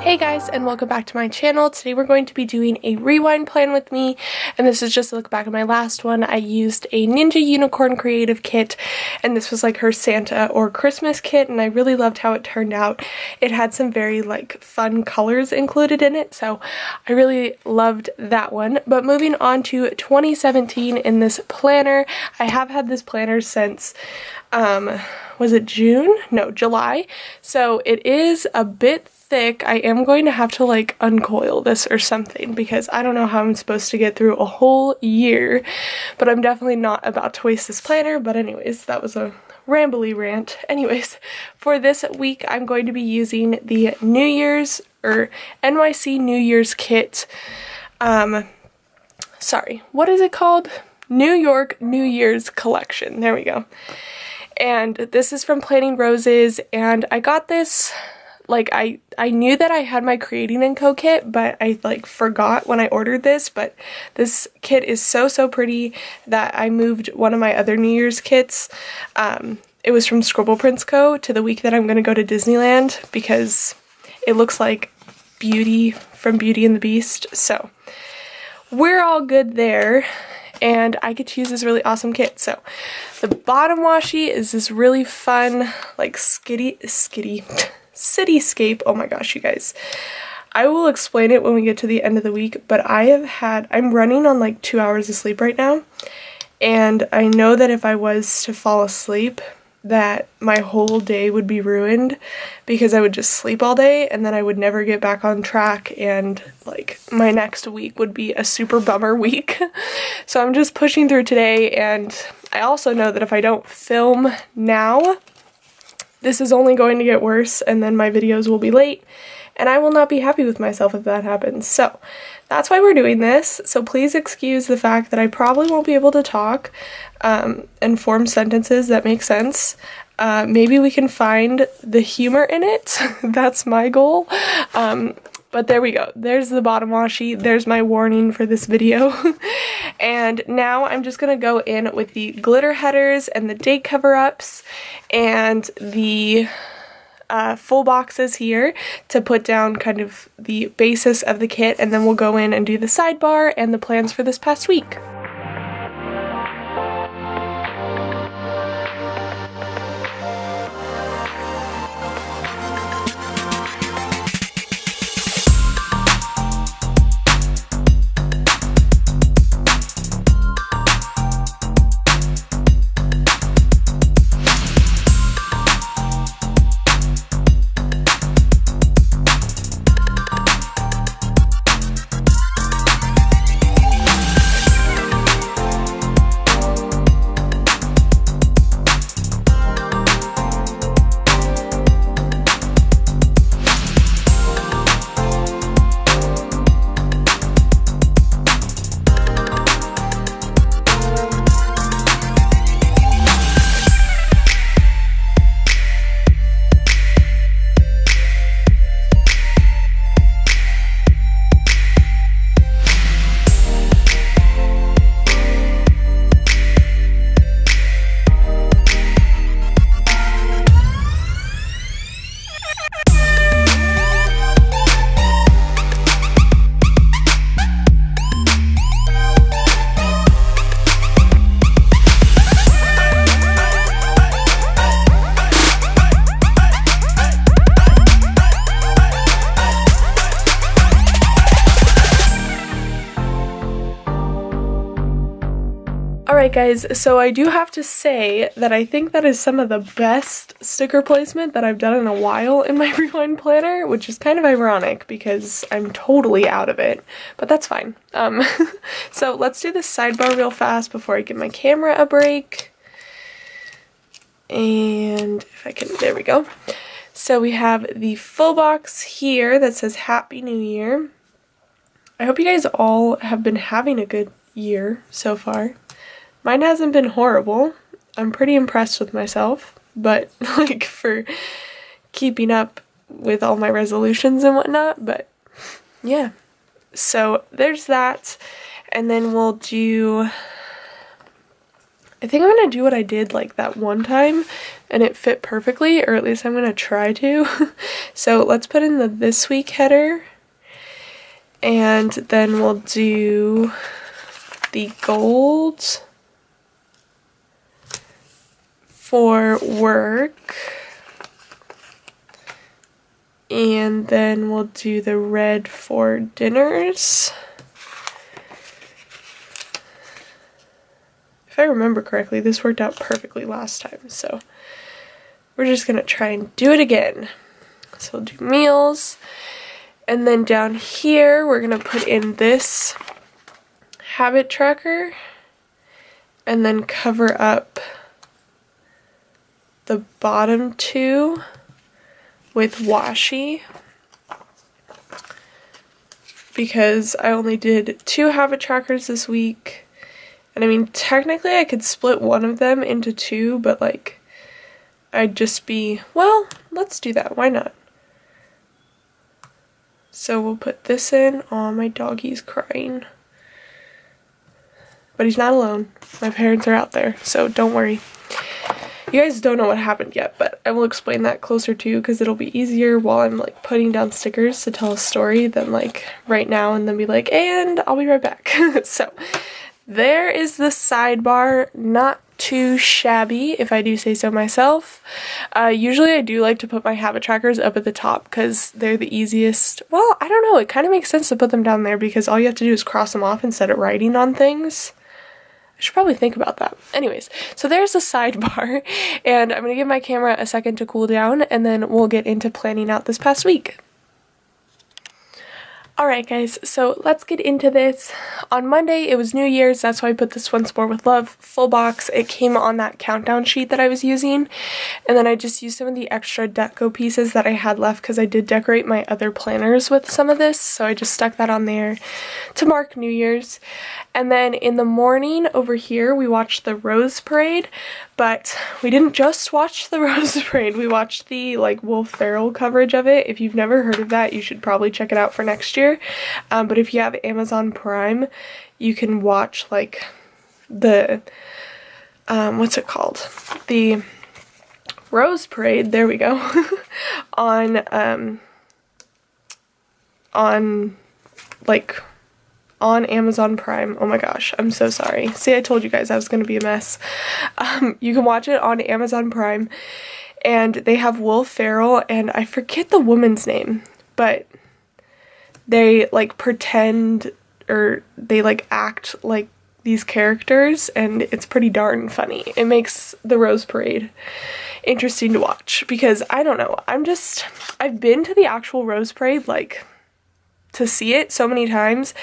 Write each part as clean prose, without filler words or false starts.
Hey guys, and welcome back to my channel. Today we're going to be doing a rewind plan with me, and this is just a look back at my last one. I used a Ninja Unicorn creative kit, and this was like her Santa or Christmas kit, and I really loved how it turned out. It had some very like fun colors included in it, so I really loved that one. But moving on to 2017 in this planner, I have had this planner since was it June? No, July. So it is a bit thick. I am going to have to like uncoil this or something because I don't know how I'm supposed to get through a whole year, but I'm definitely not about to waste this planner. But anyways, that was a rambly rant. Anyways, for this week I'm going to be using the New Year's or NYC New Year's kit. Sorry, what is it called? New York New Year's collection. There we go. And this is from Planning Roses, and I got this, like, I knew that I had my Creating & Co kit, but I, like, forgot when I ordered this, but this kit is so pretty that I moved one of my other New Year's kits. It was from Coffee Monsterz Co to the week that I'm going to go to Disneyland, because it looks like Beauty from Beauty and the Beast, so we're all good there. And I get to use this really awesome kit. So the bottom washi is this really fun, like cityscape. Oh my gosh, you guys. I will explain it when we get to the end of the week, but I'm running on like 2 hours of sleep right now. And I know that if I was to fall asleep, that my whole day would be ruined because I would just sleep all day and then I would never get back on track, and like my next week would be a super bummer week. So I'm just pushing through today, and I also know that if I don't film now, this is only going to get worse and then my videos will be late and I will not be happy with myself if that happens. So that's why we're doing this. So please excuse the fact that I probably won't be able to talk and form sentences that make sense. Maybe we can find the humor in it. That's my goal. But there we go. There's the bottom washi. There's my warning for this video. And now I'm just going to go in with the glitter headers and the date cover-ups and the full boxes here to put down kind of the basis of the kit, and then we'll go in and do the sidebar and the plans for this past week. Alright guys, so I do have to say that I think that is some of the best sticker placement that I've done in a while in my rewind planner, which is kind of ironic because I'm totally out of it, but that's fine. So let's do this sidebar real fast before I give my camera a break. And if I can, there we go. So we have the full box here that says Happy New Year. I hope you guys all have been having a good year so far. Mine hasn't been horrible. I'm pretty impressed with myself, but like for keeping up with all my resolutions and whatnot, but yeah. So there's that, and then we'll do I think I'm gonna do what I did like that one time and it fit perfectly, or at least I'm gonna try to. So let's put in the this week header, and then we'll do the gold for work, and then we'll do the red for dinners. If I remember correctly, this worked out perfectly last time, so we're just gonna try and do it again. So we'll do meals, and then down here we're gonna put in this habit tracker and then cover up the bottom two with washi, because I only did 2 habit trackers this week. And I mean, technically I could split one of them into 2, but like, I'd just be, well, let's do that, why not? So we'll put this in. Oh, my doggy's crying. But he's not alone. My parents are out there, so don't worry. You guys don't know what happened yet, but I will explain that closer too, because it'll be easier while I'm like putting down stickers to tell a story than like right now and then be like, and I'll be right back. So there is the sidebar. Not too shabby, if I do say so myself. Usually I do like to put my habit trackers up at the top because they're the easiest. Well, I don't know, it kind of makes sense to put them down there because all you have to do is cross them off instead of writing on things. I should probably think about that. Anyways, so there's the sidebar, and I'm gonna give my camera a second to cool down, and then we'll get into planning out this past week. Alright guys, so let's get into this. On Monday, it was New Year's, that's why I put this one Sport with Love full box. It came on that countdown sheet that I was using, and then I just used some of the extra deco pieces that I had left because I did decorate my other planners with some of this, so I just stuck that on there to mark New Year's. And then in the morning over here, we watched the Rose Parade, but we didn't just watch the Rose Parade, we watched the like Will Ferrell coverage of it. If you've never heard of that, you should probably check it out for next year. But if you have Amazon Prime, you can watch like the, what's it called? The Rose Parade, there we go, on Amazon Prime. Oh my gosh, I'm so sorry. See, I told you guys I was gonna be a mess. You can watch it on Amazon Prime, and they have Will Ferrell, and I forget the woman's name, but they like pretend, or they like act like these characters, and it's pretty darn funny. It makes the Rose Parade interesting to watch, because I don't know, I've been to the actual Rose Parade like to see it so many times,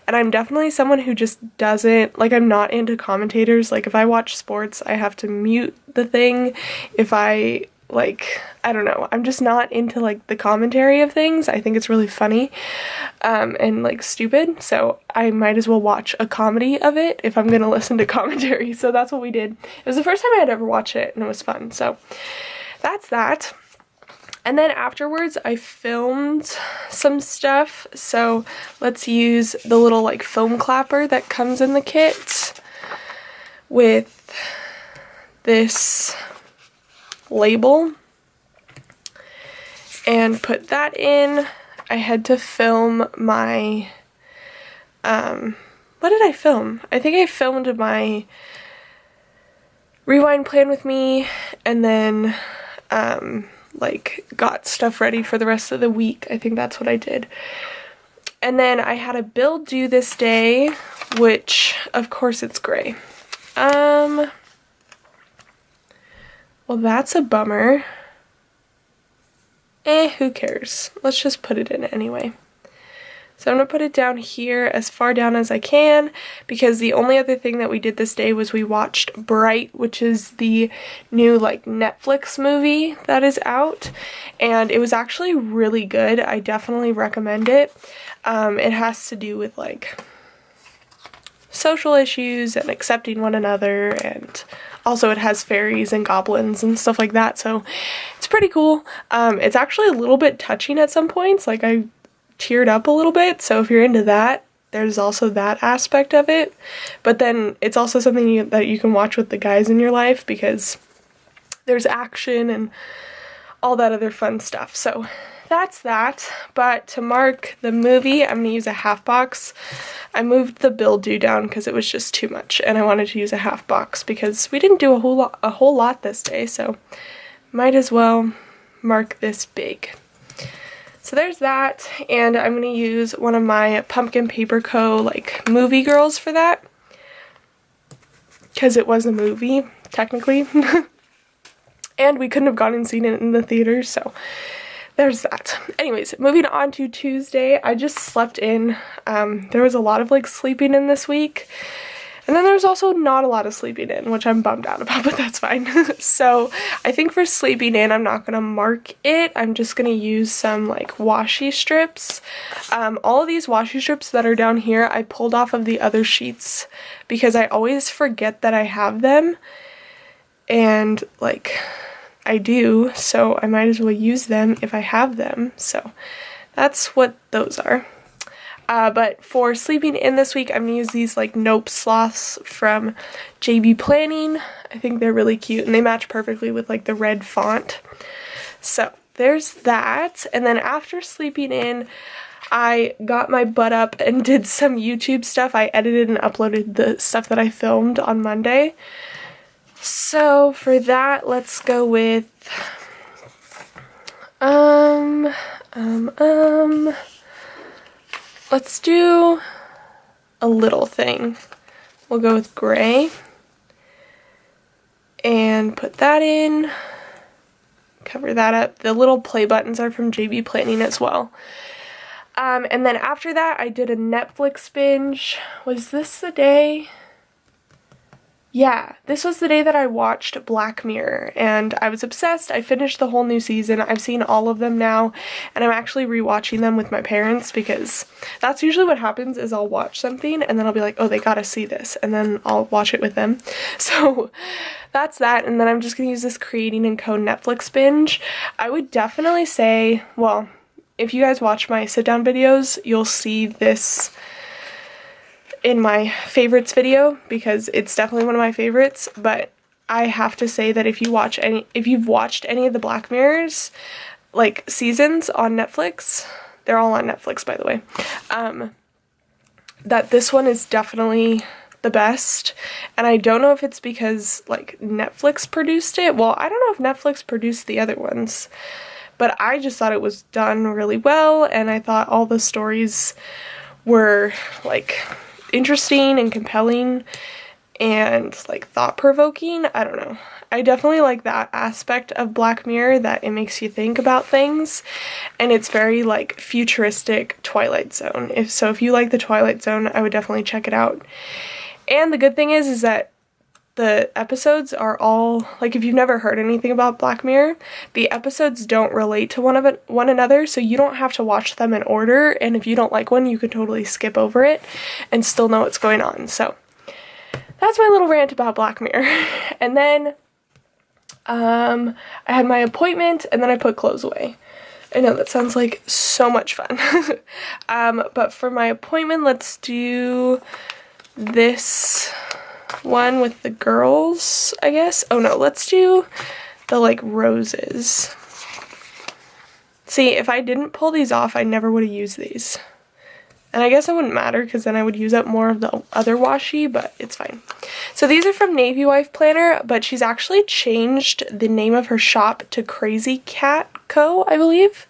and I'm definitely someone who just doesn't, like, I'm not into commentators. Like, if I watch sports, I have to mute the thing. If I, like, I don't know, I'm just not into, like, the commentary of things. I think it's really funny, and, like, stupid, so I might as well watch a comedy of it if I'm gonna listen to commentary, so that's what we did. It was the first time I had ever watched it, and it was fun, so that's that. And then afterwards, I filmed some stuff, so let's use the little like foam clapper that comes in the kit with this label, and put that in. I had to film my, what did I film? I think I filmed my rewind plan with me, and then, like, got stuff ready for the rest of the week. I think that's what I did. And then I had a build due this day, which, of course, it's gray. Well, that's a bummer. Who cares? Let's just put it in anyway. So I'm going to put it down here as far down as I can, because the only other thing that we did this day was we watched Bright, which is the new like Netflix movie that is out, and it was actually really good. I definitely recommend it. It has to do with like social issues and accepting one another, and also it has fairies and goblins and stuff like that, so it's pretty cool. It's actually a little bit touching at some points, like I teared up a little bit, so if you're into that, there's also that aspect of it. But then it's also something that you can watch with the guys in your life because there's action and all that other fun stuff. So that's that. But to mark the movie, I'm gonna use a half box. I moved the bill due down because it was just too much, and I wanted to use a half box because we didn't do a whole lot this day, so might as well mark this big. So there's that, and I'm gonna use one of my Pumpkin Paper Co. like movie girls for that because it was a movie technically. And we couldn't have gone and seen it in the theater, so there's that. Anyways, moving on to Tuesday, I just slept in. There was a lot of like sleeping in this week, and then there's also not a lot of sleeping in, which I'm bummed out about, but that's fine. So I think for sleeping in, I'm not gonna mark it. I'm just gonna use some like washi strips. All of these washi strips that are down here, I pulled off of the other sheets because I always forget that I have them, and like I do, so I might as well use them if I have them. So that's what those are. But for sleeping in this week, I'm gonna use these like Nope sloths from JB Planning. I think they're really cute and they match perfectly with like the red font. So there's that. And then after sleeping in, I got my butt up and did some YouTube stuff. I edited and uploaded the stuff that I filmed on Monday. So for that, let's go with, let's do a little thing. We'll go with gray and put that in, cover that up. The little play buttons are from JB Planning as well. And then after that, I did a Netflix binge. Was this the day? Yeah, this was the day that I watched Black Mirror, and I was obsessed. I finished the whole new season. I've seen all of them now, and I'm actually rewatching them with my parents because that's usually what happens is I'll watch something, and then I'll be like, oh, they gotta see this, and then I'll watch it with them. So that's that, and then I'm just gonna use this Creating and Co. Netflix binge. I would definitely say, well, if you guys watch my sit-down videos, you'll see this in my favorites video because it's definitely one of my favorites, but I have to say that if you've watched any of the Black Mirrors like seasons on Netflix, they're all on Netflix by the way, that this one is definitely the best. And I don't know if it's because like Netflix produced it. Well, I don't know if Netflix produced the other ones, but I just thought it was done really well, and I thought all the stories were like interesting and compelling and like thought-provoking. I don't know. I definitely like that aspect of Black Mirror, that it makes you think about things, and it's very like futuristic Twilight Zone. If you like the Twilight Zone, I would definitely check it out. And the good thing is that the episodes are all, like, if you've never heard anything about Black Mirror, the episodes don't relate to one another, so you don't have to watch them in order, and if you don't like one, you could totally skip over it and still know what's going on. So that's my little rant about Black Mirror. And then I had my appointment, and then I put clothes away. I know that sounds like so much fun. But for my appointment, let's do this one with the girls, I guess. Oh no, let's do the like roses. See, if I didn't pull these off, I never would have used these. And I guess it wouldn't matter because then I would use up more of the other washi, but it's fine. So these are from Navy Wife Planner, but she's actually changed the name of her shop to Crazy Cat Co, I believe.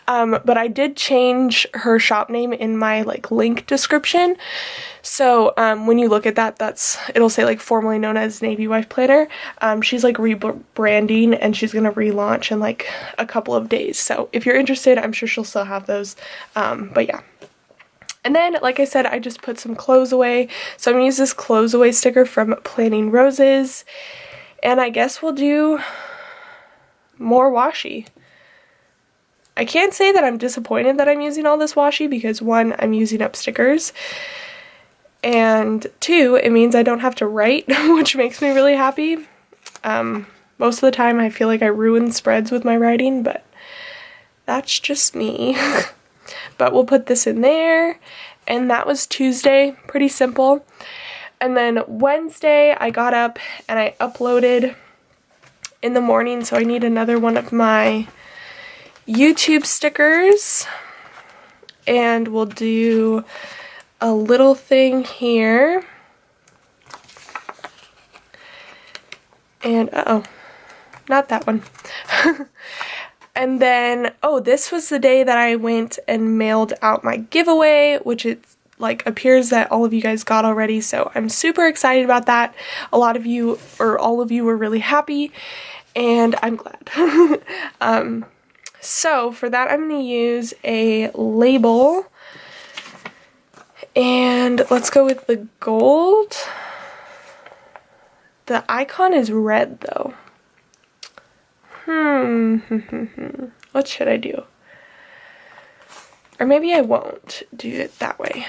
But I did change her shop name in my like link description. So when you look at that, it'll say like formerly known as Navy Wife Planner. She's like rebranding, and she's gonna relaunch in like a couple of days. So if you're interested, I'm sure she'll still have those. But yeah. And then, like I said, I just put some clothes away. So I'm gonna use this clothes away sticker from Planning Roses. And I guess we'll do more washi. I can't say that I'm disappointed that I'm using all this washi because 1, I'm using up stickers, and 2, it means I don't have to write, which makes me really happy. Most of the time I feel like I ruin spreads with my writing, but that's just me. But we'll put this in there, And that was Tuesday, pretty simple. And then Wednesday I got up and I uploaded in the morning, so I need another one of my YouTube stickers. And we'll do a little thing here. And not that one. And then, oh, this was the day that I went and mailed out my giveaway, which it's like appears that all of you guys got already, so I'm super excited about that. A lot of you, or all of you, were really happy, and I'm glad. So for that I'm going to use a label, and let's go with the gold. The icon is red though. What should I do? Or maybe I won't do it that way.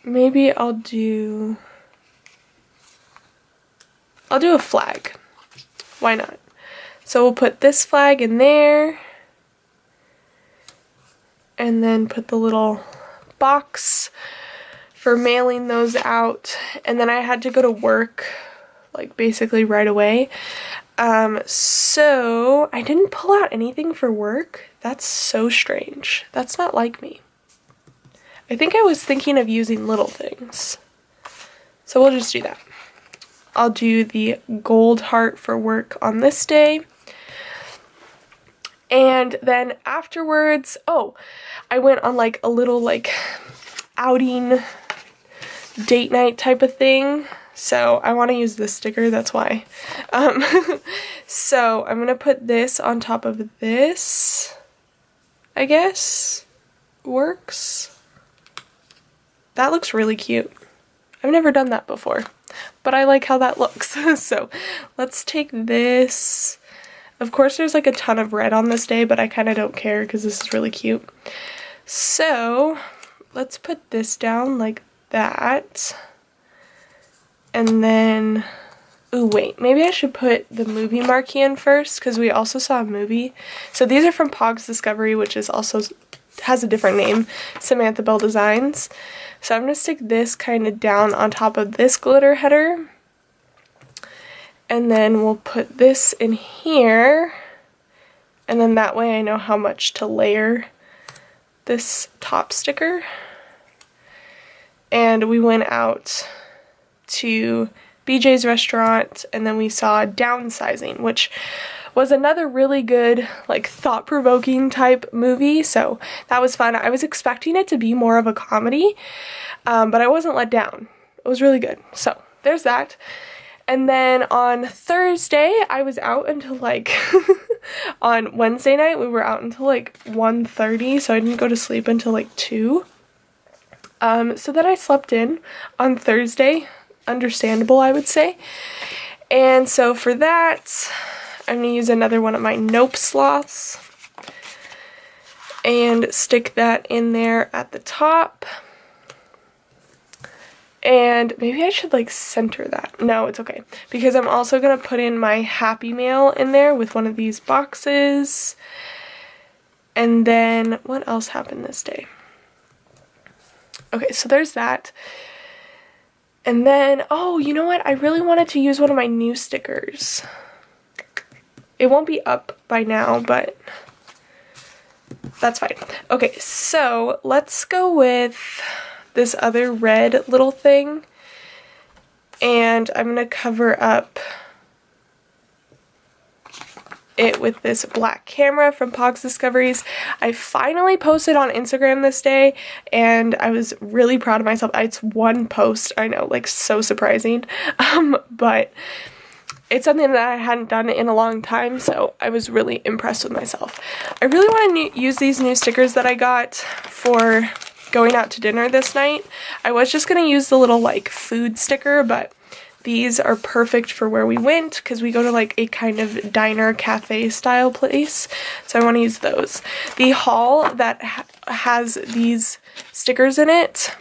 Maybe I'll do a flag. Why not? So we'll put this flag in there, and then put the little box for mailing those out. And then I had to go to work like basically right away. So I didn't pull out anything for work. That's so strange. That's not like me. I think I was thinking of using little things. So we'll just do that. I'll do the gold heart for work on this day. And then afterwards, oh, I went on like a little like outing date night type of thing. So I want to use this sticker, that's why. So I'm going to put this on top of this, I guess. Works. That looks really cute. I've never done that before, but I like how that looks. So let's take this. Of course there's like a ton of red on this day, but I kind of don't care because this is really cute. So let's put this down like that. And then, ooh, wait, maybe I should put the movie marquee in first because we also saw a movie. So these are from Pog's Discovery, which is also has a different name, Samantha Bell Designs. So I'm going to stick this kind of down on top of this glitter header. And then we'll put this in here. And then that way I know how much to layer this top sticker. And we went out to BJ's restaurant, and then we saw Downsizing, which was another really good, like, thought-provoking type movie, so that was fun. I was expecting it to be more of a comedy, but I wasn't let down. It was really good. So there's that. And then on Thursday, I was out until like, on Wednesday night, we were out until like 1:30, so I didn't go to sleep until like 2. So then I slept in on Thursday. Understandable, I would say. And so for that, I'm going to use another one of my Nope sloths and stick that in there at the top. And maybe I should like center that. No, it's okay. Because I'm also going to put in my Happy Mail in there with one of these boxes. And then what else happened this day? Okay, so there's that. And then, oh, you know what? I really wanted to use one of my new stickers. It won't be up by now, but that's fine. Okay, so let's go with this other red little thing. And I'm going to cover up it with this black camera from Pog's Discoveries. I finally posted on Instagram this day, and I was really proud of myself. It's one post, I know, like so surprising, but it's something that I hadn't done in a long time, so I was really impressed with myself. I really want to use these new stickers that I got for going out to dinner this night. I was just going to use the little like food sticker, but these are perfect for where we went because we go to like a kind of diner cafe style place, so I want to use those. The haul that has these stickers in it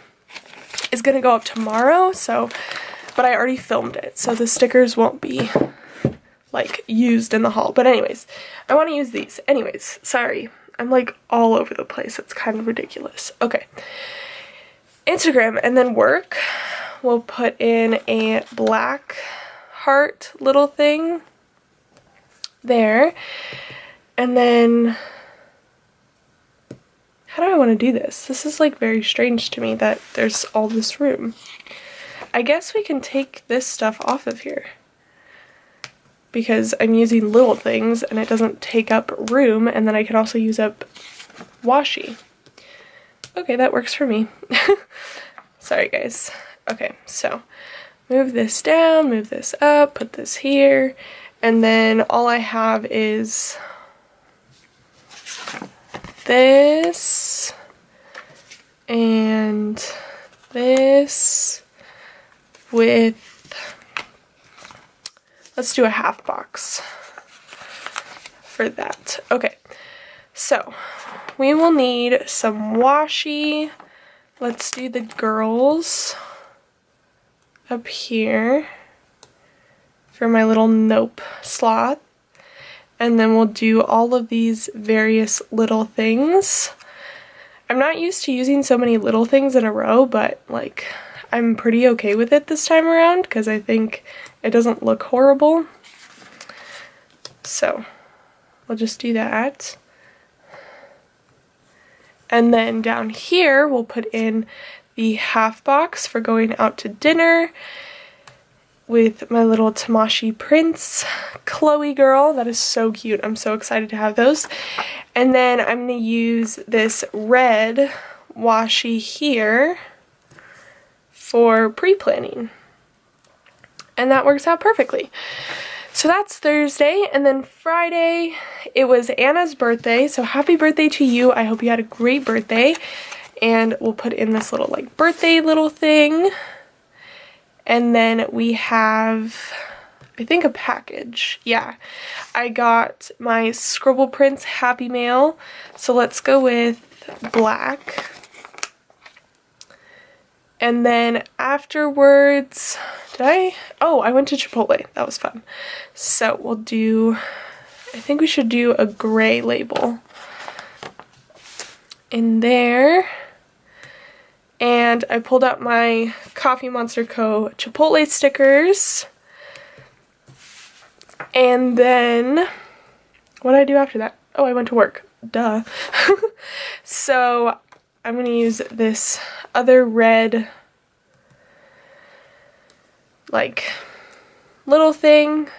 is going to go up tomorrow, so but I already filmed it, so the stickers won't be like used in the haul. But anyways, I want to use these. Anyways, sorry. I'm like all over the place. It's kind of ridiculous. Okay. Instagram, and then work. We'll put in a black heart little thing there. And then, how do I want to do this? This is like very strange to me that there's all this room. I guess we can take this stuff off of here because I'm using little things and it doesn't take up room, and then I can also use up washi. Okay, that works for me. Sorry guys. Okay, so move this down, move this up, put this here, and then all I have is this and this with, let's do a half box for that. Okay, so we will need some washi. Let's do the girls up here for my little nope sloth. And then we'll do all of these various little things. I'm not used to using so many little things in a row, but like I'm pretty okay with it this time around because I think it doesn't look horrible. So we'll just do that. And then down here we'll put in the half box for going out to dinner with my little Tamashi Prints Chloe girl. That is so cute. I'm so excited to have those. And then I'm going to use this red washi here for pre-planning. And that works out perfectly. So that's Thursday, and then Friday, it was Anna's birthday, so happy birthday to you. I hope you had a great birthday. And we'll put in this little like birthday little thing. And then we have, I think, a package. Yeah, I got my Scribble Prints Happy Mail. So let's go with black. And then afterwards, I went to Chipotle. That was fun. So we'll do, I think we should do a gray label in there. And I pulled out my Coffee Monsterz Co. Chipotle stickers. And then, what did I do after that? Oh, I went to work. Duh. So I'm going to use this other red, like, little thing.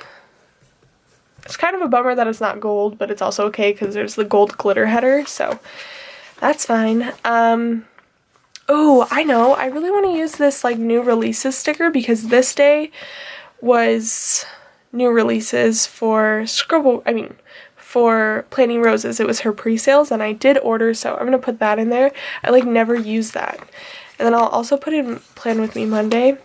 It's kind of a bummer that it's not gold, but it's also okay because there's the gold glitter header, so that's fine. Oh, I know. I really want to use this like new releases sticker because this day was new releases for for Planting Roses. It was her pre-sales and I did order, so I'm going to put that in there. I like never use that. And then I'll also put in Plan With Me Monday.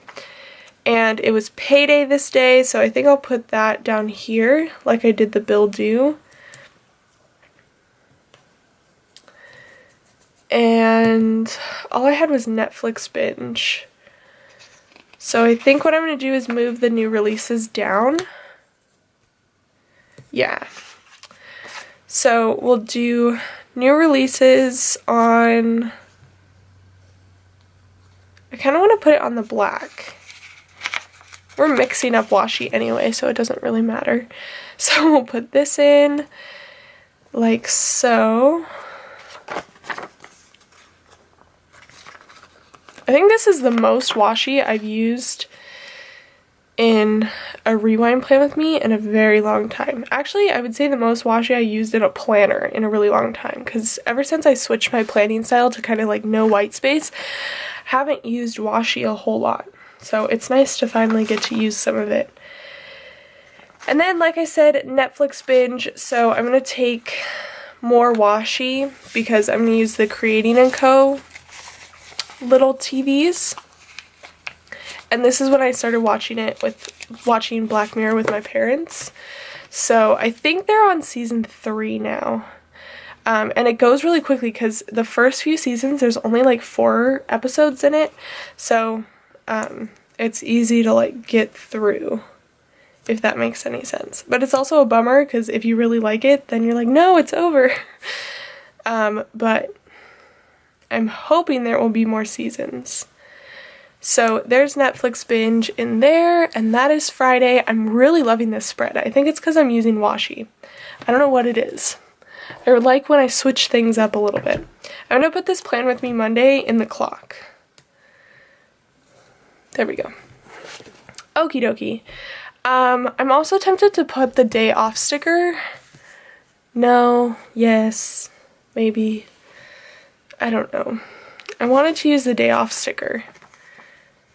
And it was payday this day, so I think I'll put that down here like I did the bill due. And all I had was Netflix binge. So I think what I'm going to do is move the new releases down. Yeah. So we'll do new releases on, I kind of want to put it on the black. We're mixing up washi anyway, so it doesn't really matter. So we'll put this in like so. I think this is the most washi I've used in a rewind Plan With Me in a very long time. Actually, I would say the most washi I used in a planner in a really long time, because ever since I switched my planning style to kind of like no white space, I haven't used washi a whole lot. So it's nice to finally get to use some of it. And then, like I said, Netflix binge, so I'm going to take more washi because I'm going to use the Creating & Co. little TVs. And this is when I started watching Black Mirror with my parents. So I think they're on season 3 now. And it goes really quickly because the first few seasons there's only like 4 episodes in it. So it's easy to like get through, if that makes any sense. But it's also a bummer because if you really like it, then you're like, no, it's over. But I'm hoping there will be more seasons. So there's Netflix binge in there, and that is Friday. I'm really loving this spread. I think it's because I'm using washi. I don't know what it is. I would like when I switch things up a little bit. I'm going to put this Plan With Me Monday in the clock. There we go. Okie dokie. I'm also tempted to put the day off sticker. No, yes, maybe. I don't know. I wanted to use the day off sticker,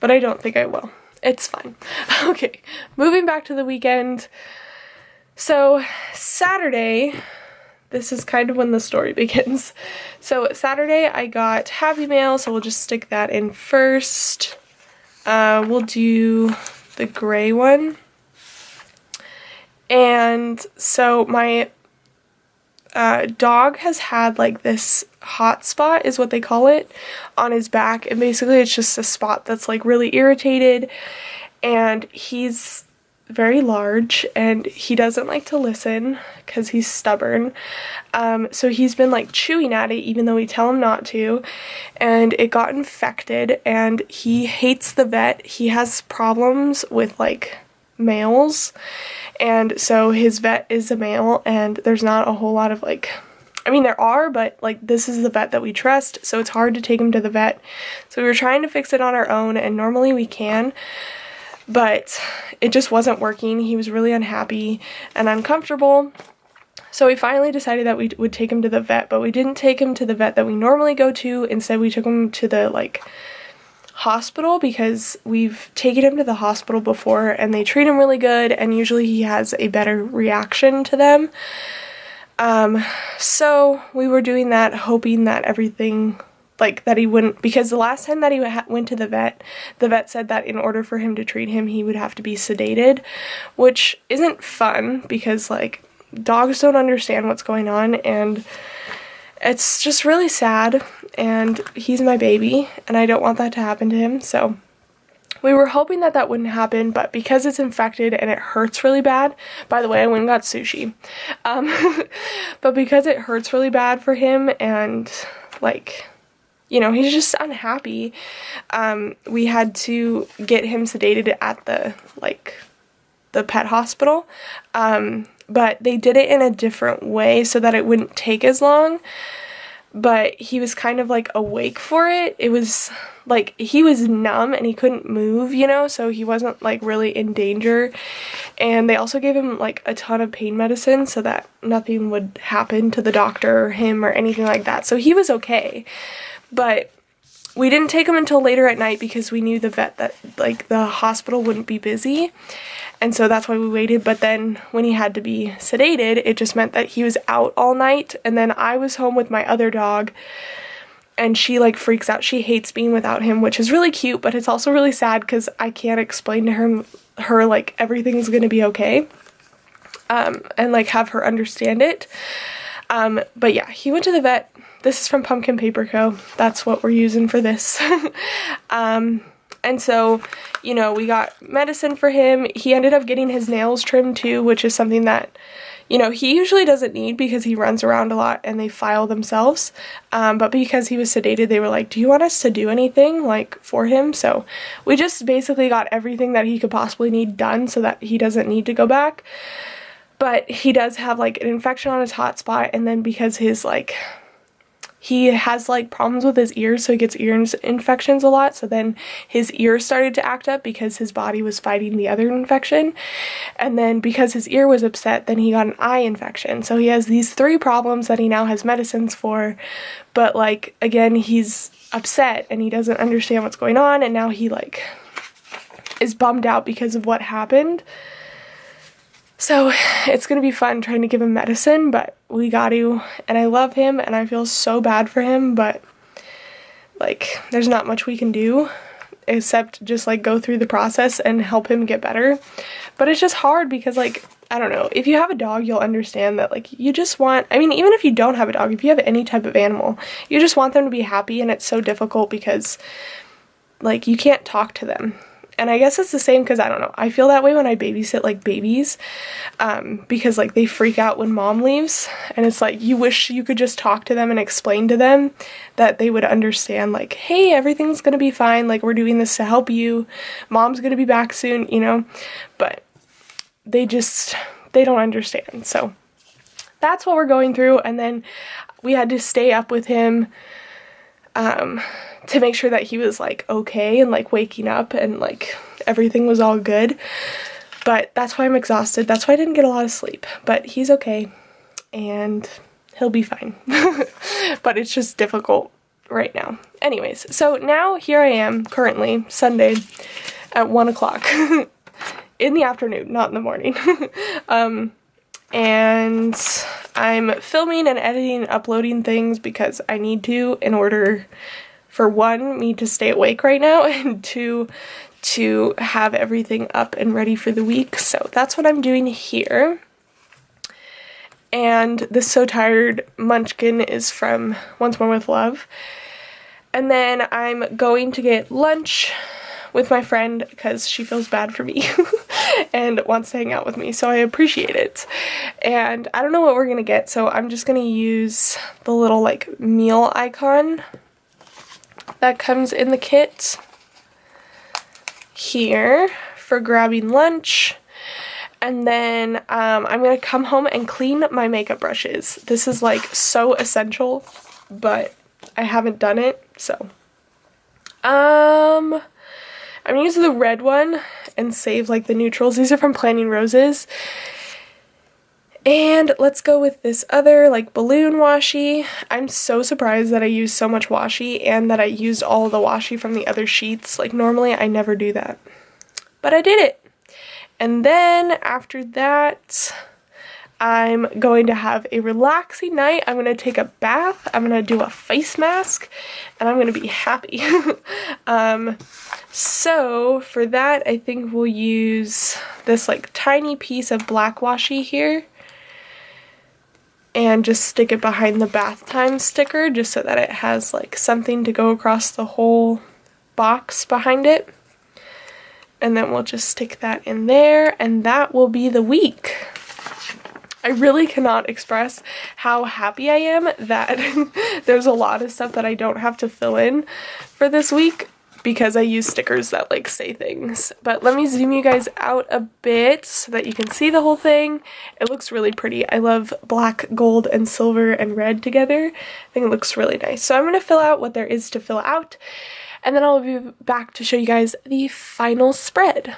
but I don't think I will. It's fine. Okay, moving back to the weekend. So Saturday, this is kind of when the story begins. So Saturday I got Happy Mail, so we'll just stick that in first. We'll do the gray one. And so my dog has had like this hot spot, is what they call it, on his back, and basically it's just a spot that's like really irritated, and he's very large and he doesn't like to listen because he's stubborn. So he's been like chewing at it even though we tell him not to, and it got infected and he hates the vet. He has problems with like males, and so his vet is a male, and there's not a whole lot of like, I mean there are, but like this is the vet that we trust, so it's hard to take him to the vet. So we were trying to fix it on our own, and normally we can, but it just wasn't working. He was really unhappy and uncomfortable. So we finally decided that we would take him to the vet, but we didn't take him to the vet that we normally go to. Instead, we took him to the like hospital, because we've taken him to the hospital before and they treat him really good, and usually he has a better reaction to them. So we were doing that, hoping that everything, like that he wouldn't, because the last time that he went to the vet said that in order for him to treat him, he would have to be sedated, which isn't fun because like dogs don't understand what's going on, and it's just really sad, and he's my baby and I don't want that to happen to him. So we were hoping that that wouldn't happen, but because it's infected and it hurts really bad, by the way, I went and got sushi, but because it hurts really bad for him and like, you know, he's just unhappy, we had to get him sedated at the pet hospital, but they did it in a different way so that it wouldn't take as long, but he was kind of like awake for it. It was like he was numb and he couldn't move, you know, so he wasn't like really in danger. And they also gave him like a ton of pain medicine so that nothing would happen to the doctor or him or anything like that. So he was okay, but we didn't take him until later at night because we knew the vet that like the hospital wouldn't be busy, and so that's why we waited. But then when he had to be sedated, it just meant that he was out all night, and then I was home with my other dog, and she like freaks out. She hates being without him, which is really cute, but it's also really sad because I can't explain to her like everything's gonna be okay, and like have her understand it. But yeah, he went to the vet. This is from Pumpkin Paper Co. That's what we're using for this. And so, you know, we got medicine for him. He ended up getting his nails trimmed too, which is something that, you know, he usually doesn't need because he runs around a lot and they file themselves. But because he was sedated, they were like, do you want us to do anything like for him? So we just basically got everything that he could possibly need done so that he doesn't need to go back. But he does have like an infection on his hot spot, and then because his like, he has like problems with his ears, so he gets ear infections a lot, so then his ears started to act up because his body was fighting the other infection, and then because his ear was upset, then he got an eye infection. So he has these 3 problems that he now has medicines for, but like again, he's upset and he doesn't understand what's going on, and now he like is bummed out because of what happened. So it's going to be fun trying to give him medicine, but we got to, and I love him and I feel so bad for him, but like there's not much we can do except just like go through the process and help him get better. But it's just hard because like, I don't know, if you have a dog, you'll understand that like you just want, I mean, even if you don't have a dog, if you have any type of animal, you just want them to be happy, and it's so difficult because like you can't talk to them. And I guess it's the same because I don't know, I feel that way when I babysit like babies, because like they freak out when mom leaves, and it's like you wish you could just talk to them and explain to them that they would understand, like, hey, everything's gonna be fine, like we're doing this to help you, mom's gonna be back soon, you know, but they don't understand. So that's what we're going through. And then we had to stay up with him to make sure that he was like okay and like waking up and like everything was all good. But that's why I'm exhausted. That's why I didn't get a lot of sleep. But he's okay and he'll be fine. But it's just difficult right now. Anyways, so now here I am currently Sunday at 1 o'clock in the afternoon, not in the morning. And I'm filming and editing and uploading things because I need to, in order for one, me to stay awake right now, and two, to have everything up and ready for the week. So that's what I'm doing here. And this So Tired munchkin is from Once More With Love. And then I'm going to get lunch with my friend because she feels bad for me and wants to hang out with me, so I appreciate it. And I don't know what we're gonna get, so I'm just gonna use the little like meal icon that comes in the kit here for grabbing lunch. And then I'm gonna come home and clean my makeup brushes. This is like so essential, but I haven't done it, so I'm gonna use the red one and save like the neutrals. These are from Planning Roses. And let's go with this other like balloon washi. I'm so surprised that I used so much washi and that I used all the washi from the other sheets. Like normally I never do that, but I did it. And then after that, I'm going to have a relaxing night. I'm going to take a bath, I'm going to do a face mask, and I'm going to be happy. So for that, I think we'll use this like tiny piece of black washi here and just stick it behind the bath time sticker just so that it has like something to go across the whole box behind it. And then we'll just stick that in there, and that will be the week. I really cannot express how happy I am that there's a lot of stuff that I don't have to fill in for this week because I use stickers that like say things. But let me zoom you guys out a bit so that you can see the whole thing. It looks really pretty. I love black, gold, and silver and red together. I think it looks really nice. So I'm going to fill out what there is to fill out, and then I'll be back to show you guys the final spread.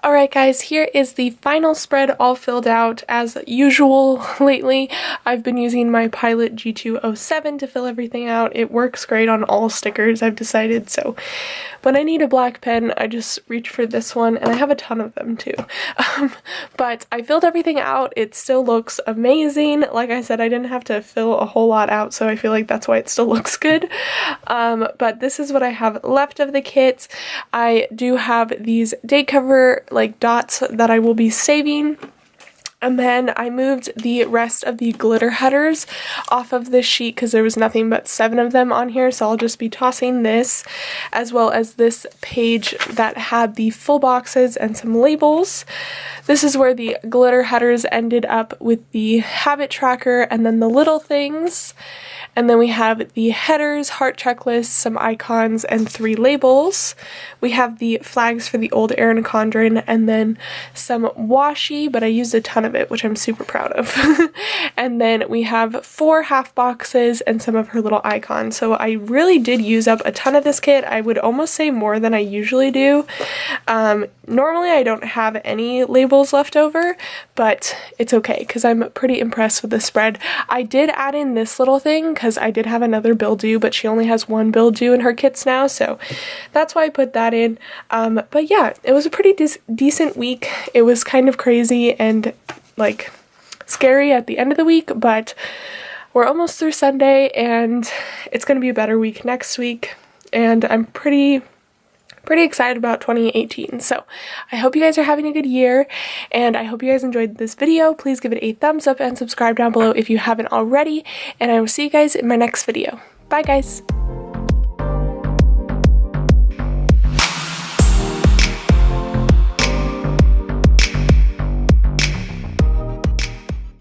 Alright guys, here is the final spread all filled out. As usual lately, I've been using my Pilot G207 to fill everything out. It works great on all stickers, I've decided, so when I need a black pen, I just reach for this one, and I have a ton of them too. But I filled everything out. It still looks amazing. Like I said, I didn't have to fill a whole lot out, so I feel like that's why it still looks good. But this is what I have left of the kit. I do have these date cover like dots that I will be saving, and then I moved the rest of the glitter headers off of this sheet because there was nothing but 7 of them on here, so I'll just be tossing this, as well as this page that had the full boxes and some labels. This is where the glitter headers ended up with the habit tracker and then the little things. And then we have the headers, heart checklist, some icons, and 3 labels. We have the flags for the old Erin Condren, and then some washi, but I used a ton of it, which I'm super proud of. And then we have 4 half boxes and some of her little icons. So I really did use up a ton of this kit. I would almost say more than I usually do. Normally I don't have any labels left over, but it's okay because I'm pretty impressed with the spread. I did add in this little thing because I did have another bill due, but she only has 1 bill due in her kits now, so that's why I put that in. But yeah, it was a pretty decent week. It was kind of crazy and like scary at the end of the week, but we're almost through Sunday and it's going to be a better week next week, and I'm pretty excited about 2018. So I hope you guys are having a good year, and I hope you guys enjoyed this video. Please give it a thumbs up and subscribe down below if you haven't already, and I will see you guys in my next video. Bye guys!